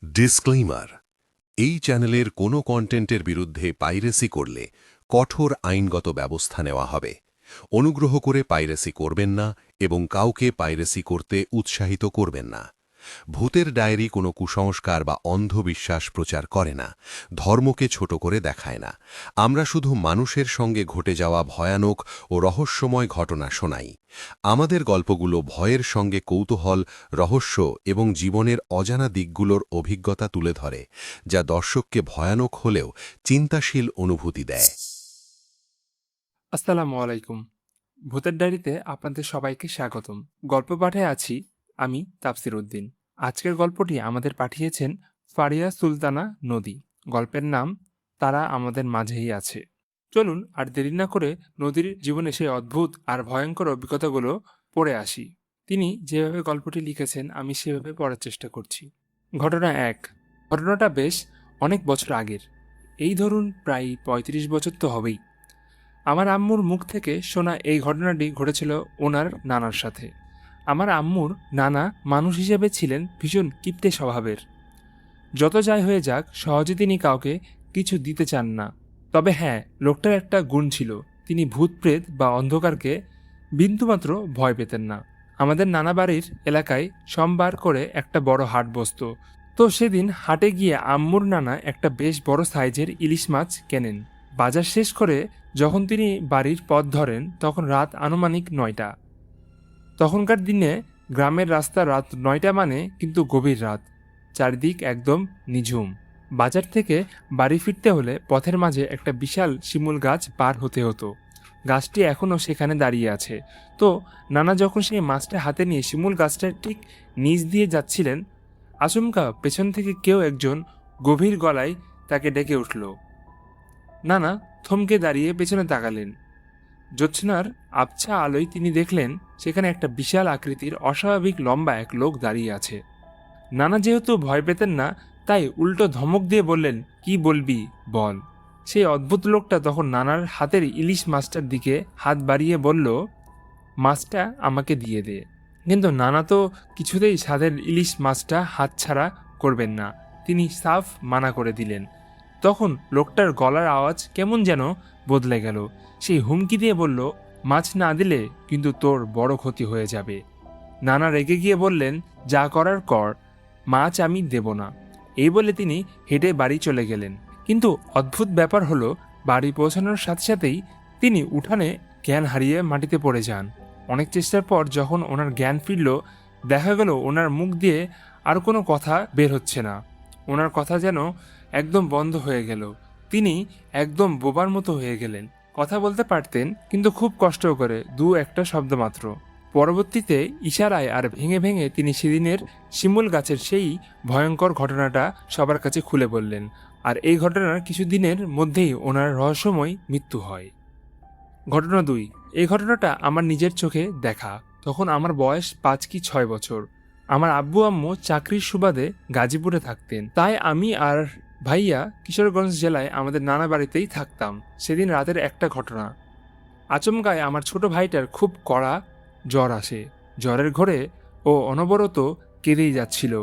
Disclaimer, এই চ্যানেলের কোনো কন্টেন্টের বিরুদ্ধে পাইরেসি করলে কঠোর আইনগত ব্যবস্থা নেওয়া হবে। অনুগ্রহ করে পাইরেসি করবেন না এবং কাউকে পাইরেসি করতে উৎসাহিত করবেন না। ভূতের ডায়েরি কোনো কুসংস্কার বা অন্ধবিশ্বাস প্রচার করে না, ধর্মকে ছোট করে দেখায় না। আমরা শুধু মানুষের সঙ্গে ঘটে যাওয়া ভয়ানক ও রহস্যময় ঘটনা শোনাই। আমাদের গল্পগুলো ভয়ের সঙ্গে কৌতূহল, রহস্য এবং জীবনের অজানা দিকগুলোর অভিজ্ঞতা তুলে ধরে, যা দর্শককে ভয়ানক হলেও চিন্তাশীল অনুভূতি দেয়। আসসালামু আলাইকুম। ভূতের ডায়েরিতে আপনাদের সবাইকে স্বাগতম। গল্প পাঠে আছি আমি তাফসির উদ্দিন। আজকের গল্পটি আমাদের পাঠিয়েছেন ফারিয়া সুলতানা নদী। গল্পের নাম তারা আমাদের মাঝেই আছে। চলুন আর দেরি না করে নদীর জীবনে সেই অদ্ভুত আর ভয়ঙ্কর অভিজ্ঞতাগুলো পড়ে আসি। তিনি যেভাবে গল্পটি লিখেছেন আমি সেভাবে পড়ার চেষ্টা করছি। ঘটনা 1। ঘটনাটা বেশ অনেক বছর আগের, এই ধরুন প্রায় ৩৫ বছর তো হবেই। আমার আম্মুর মুখ থেকে শোনা এই ঘটনাটি ঘটেছিল ওনার নানার সাথে। আমার আম্মুর নানা মানুষ হিসেবে ছিলেন ভীষণ কিপ্টে স্বভাবের। যত যাই হয়ে যাক, সহজে তিনি কাউকে কিছু দিতে চান না। তবে হ্যাঁ, লোকটার একটা গুণ ছিল, তিনি ভূতপ্রেত বা অন্ধকারকে বিন্দুমাত্র ভয় পেতেন না। আমাদের নানা বাড়ির এলাকায় সোমবার করে একটা বড় হাট বসত। তো সেদিন হাটে গিয়ে আম্মুর নানা একটা বেশ বড় সাইজের ইলিশ মাছ কেনেন। বাজার শেষ করে যখন তিনি বাড়ির পথ ধরেন তখন রাত আনুমানিক ৯টা। তখনকার দিনে গ্রামের রাস্তা রাত ৯টা মানে কিন্তু গভীর রাত, চারিদিক একদম নিঝুম। বাজার থেকে বাড়ি ফিরতে হলে পথের মাঝে একটা বিশাল শিমুল গাছ পার হতে হতো। গাছটি এখনও সেখানে দাঁড়িয়ে আছে। তো নানা যখন সেই মাছটা হাতে নিয়ে শিমুল গাছটার ঠিক নিচ দিয়ে যাচ্ছিলেন, আচমকা পেছন থেকে কেউ একজন গভীর গলায় তাকে ডেকে উঠল। নানা থমকে দাঁড়িয়ে পেছনে তাকালেন। জ্যোৎস্নার আবছা আলোয় তিনি দেখলেন সেখানে একটা বিশাল আকৃতির অস্বাভাবিক লম্বা এক লোক দাঁড়িয়ে আছে। নানা যেহেতু ভয় পেতেন না, তাই উল্টো ধমক দিয়ে বললেন, কি বলবি বল। সেই অদ্ভুত লোকটা তখন নানার হাতের ইলিশ মাছটার দিকে হাত বাড়িয়ে বলল, মাছটা আমাকে দিয়ে দে। কিন্তু নানা তো কিছুতেই স্বাদের ইলিশ মাছটা হাতছাড়া করবেন না, তিনি সাফ মানা করে দিলেন। তখন লোকটার গলার আওয়াজ কেমন যেন বদলে গেল। সেই হুমকি দিয়ে বলল, মাছ না দিলে কিন্তু তোর বড় ক্ষতি হয়ে যাবে। নানা রেগে গিয়ে বললেন, যা করার কর, মাছ আমি দেব না। এই বলে তিনি হেঁটে বাড়ি চলে গেলেন। কিন্তু অদ্ভুত ব্যাপার হলো, বাড়ি পৌঁছানোর সাথে সাথেই তিনি উঠানে জ্ঞান হারিয়ে মাটিতে পড়ে যান। অনেক চেষ্টার পর যখন ওনার জ্ঞান ফিরল, দেখা গেল ওনার মুখ দিয়ে আর কোনো কথা বের হচ্ছে না। ওনার কথা যেন একদম বন্ধ হয়ে গেল। তিনি একদম বোবার মতো হয়ে গেলেন। কথা বলতে পারতেন, কিন্তু খুব কষ্ট করে, দু একটা শব্দ মাত্র। পরবর্তীতে ইশারায় আর ভেঙে ভেঙে তিনি সেদিনের শিমুল গাছের সেই ভয়ঙ্কর ঘটনাটা সবার কাছে খুলে বললেন। আর এই ঘটনার কিছুদিনের মধ্যেই ওনার রহস্যময় মৃত্যু হয়। ঘটনা 2। এই ঘটনাটা আমার নিজের চোখে দেখা। তখন আমার বয়স 5 কি 6 বছর। আমার আব্বু আম্মু চাকরির সুবাদে গাজীপুরে থাকতেন, তাই আমি আর ভাইয়া কিশোরগঞ্জ জেলায় আমাদের নানা বাড়িতেই থাকতাম। সেদিন রাতের একটা ঘটনা। আচমকায় আমার ছোট ভাইটার খুব কড়া জ্বর আসে। জ্বরের ঘোরে ও অনবরত কেঁদেই যাচ্ছিল,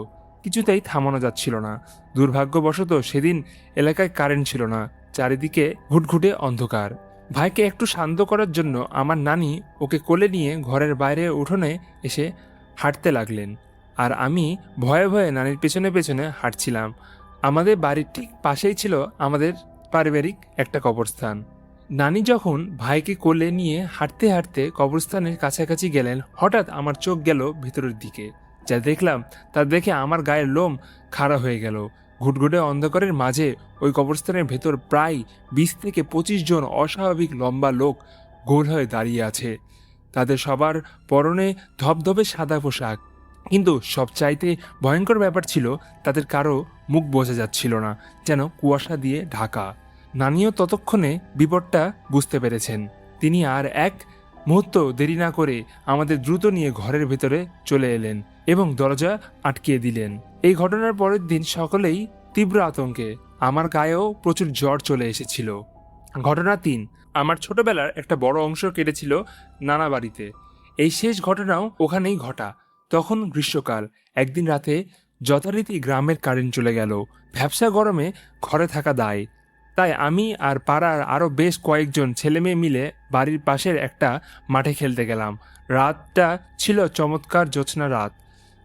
কিছুতেই থামানো যাচ্ছিল না। দুর্ভাগ্যবশত সেদিন এলাকায় কারেন্ট ছিল না, চারিদিকে ঘুটঘুটে অন্ধকার। ভাইকে একটু শান্ত করার জন্য আমার নানি ওকে কোলে নিয়ে ঘরের বাইরে উঠোনে এসে হাঁটতে লাগলেন, আর আমি ভয়ে ভয়ে নানির পেছনে পেছনে হাঁটছিলাম। আমাদের বাড়ির ঠিক পাশেই ছিল আমাদের পারিবারিক একটা কবরস্থান। নানি যখন ভাইকে কোলে নিয়ে হাঁটতে হাঁটতে কবরস্থানের কাছাকাছি গেলেন, হঠাৎ আমার চোখ গেল ভেতরের দিকে। যা দেখলাম তা দেখে আমার গায়ের লোম খাড়া হয়ে গেল। ঘুটঘুটে অন্ধকারের মাঝে ওই কবরস্থানের ভেতর প্রায় 20 থেকে 25 জন অস্বাভাবিক লম্বা লোক গোল হয়ে দাঁড়িয়ে আছে। তাদের সবার পরনে ধবধবে সাদা পোশাক, কিন্তু সবচাইতে ভয়ঙ্কর ব্যাপার ছিল তাদের কারো মুখ বোঝা যাচ্ছিল না, যেন কুয়াশা দিয়ে ঢাকা। নানিও ততক্ষণে বিপদটা বুঝতে পেরেছেন। তিনি আর এক মুহূর্ত দেরি না করে আমাদের দ্রুত নিয়ে ঘরের ভেতরে চলে এলেন এবং দরজা আটকিয়ে দিলেন। এই ঘটনার পরের দিন সকলেই তীব্র আতঙ্কে। আমার গায়েও প্রচুর জ্বর চলে এসেছিল। ঘটনা 3। আমার ছোটবেলার একটা বড় অংশ কেটেছিল নানা বাড়িতে। এই শেষ ঘটনাও ওখানেই ঘটা। তখন গ্রীষ্মকাল। একদিন রাতে যথারীতি গ্রামের কারেন্ট চলে গেল। ভ্যাপসা গরমে ঘরে থাকা দায়, তাই আমি আর পাড়ার আরও বেশ কয়েকজন ছেলেমেয়ে মিলে বাড়ির পাশের একটা মাঠে খেলতে গেলাম। রাতটা ছিল চমৎকার জ্যোৎস্না রাত,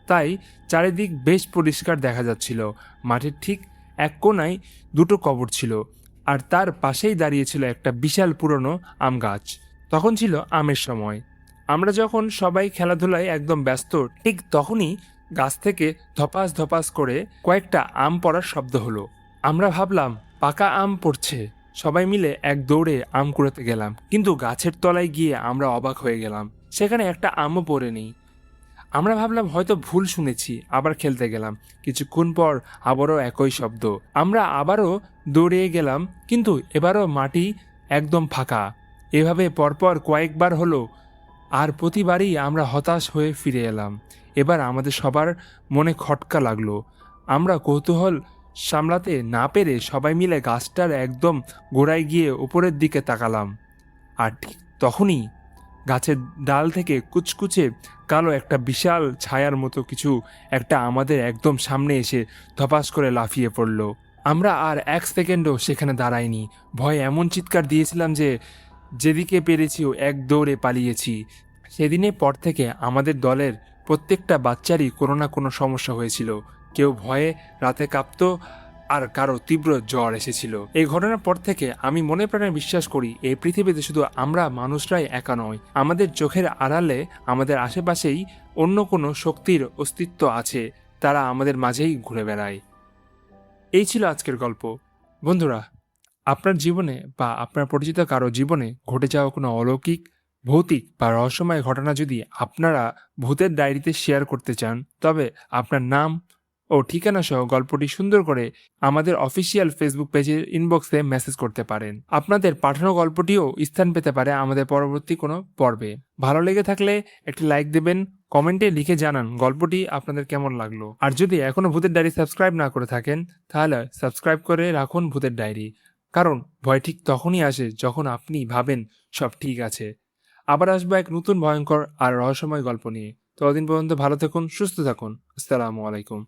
তাই চারিদিক বেশ পরিষ্কার দেখা যাচ্ছিল। মাঠের ঠিক এক কোণায় দুটো কবর ছিল, আর তার পাশেই দাঁড়িয়েছিল একটা বিশাল পুরনো আম গাছ। তখন ছিল আমের সময়। আমরা যখন সবাই খেলাধুলায় একদম ব্যস্ত, ঠিক তখনই গাছ থেকে ধপাস ধপাস করে কয়েকটা আম পড়ার শব্দ হলো। আমরা ভাবলাম পাকা আম পড়ছে। সবাই মিলে এক দৌড়ে আম কুড়াতে গেলাম, কিন্তু গাছের তলায় গিয়ে আমরা অবাক হয়ে গেলাম, সেখানে একটা আমও পড়ে নেই। আমরা ভাবলাম হয়তো ভুল শুনেছি, আবার খেলতে গেলাম। কিছুক্ষণ পর আবারও একই শব্দ। আমরা আবারও দৌড়ে গেলাম, কিন্তু এবারও মাটি একদম ফাঁকা। এভাবে পরপর কয়েকবার হলো, আর প্রতিবারই আমরা হতাশ হয়ে ফিরে এলাম। এবার আমাদের সবার মনে খটকা লাগলো। আমরা কৌতূহল সামলাতে না পেরে সবাই মিলে গাছটার একদম গোড়ায় গিয়ে উপরের দিকে তাকালাম। আর ঠিক তখনই গাছের ডাল থেকে কুচকুচে কালো একটা বিশাল ছায়ার মতো কিছু একটা আমাদের একদম সামনে এসে ধপাস করে লাফিয়ে পড়ল। আমরা আর এক সেকেন্ডও সেখানে দাঁড়াইনি। ভয়ে এমন চিৎকার দিয়েছিলাম যে যেদিকে পেরেছি এক দৌড়ে পালিয়েছি। সেদিনের পর থেকে আমাদের দলের প্রত্যেকটা বাচ্চারই কোনো না কোনো সমস্যা হয়েছিল। কেউ ভয়ে রাতে কাঁপতো, আর কারো তীব্র জ্বর এসেছিল। এই ঘটনার পর থেকে আমি মনে প্রাণে বিশ্বাস করি এই পৃথিবীতে শুধু আমরা মানুষরাই একা নয়। আমাদের চোখের আড়ালে আমাদের আশেপাশেই অন্য কোনো শক্তির অস্তিত্ব আছে, তারা আমাদের মাঝেই ঘুরে বেড়ায়। এই ছিল আজকের গল্প। বন্ধুরা, আপনার জীবনে বা আপনার পরিচিত কারো জীবনে ঘটে যাওয়া কোনো অলৌকিক, ভৌতিক বা রহস্যময় ঘটনা যদি আপনারা ভূতের ডায়েরিতে শেয়ার করতে চান, তবে আপনার নাম ও ঠিকানা সহ গল্পটি সুন্দর করে আমাদের অফিসিয়াল ফেসবুক পেজের ইনবক্সে মেসেজ করতে পারেন। আপনাদের পাঠানো গল্পটিও স্থান পেতে পারে আমাদের পরবর্তী কোনো পর্বে। ভালো লেগে থাকলে একটি লাইক দেবেন, কমেন্টে লিখে জানান গল্পটি আপনাদের কেমন লাগলো। আর যদি এখনও ভূতের ডায়েরি সাবস্ক্রাইব না করে থাকেন, তাহলে সাবস্ক্রাইব করে রাখুন ভূতের ডায়েরি। কারণ ভয় ঠিক তখনই আসে যখন আপনি ভাবেন সব ঠিক আছে। আবার আসবো এক নতুন ভয়ঙ্কর আর রহস্যময় গল্প নিয়ে। ততদিন পর্যন্ত ভালো থাকুন, সুস্থ থাকুন। আসসালামু আলাইকুম।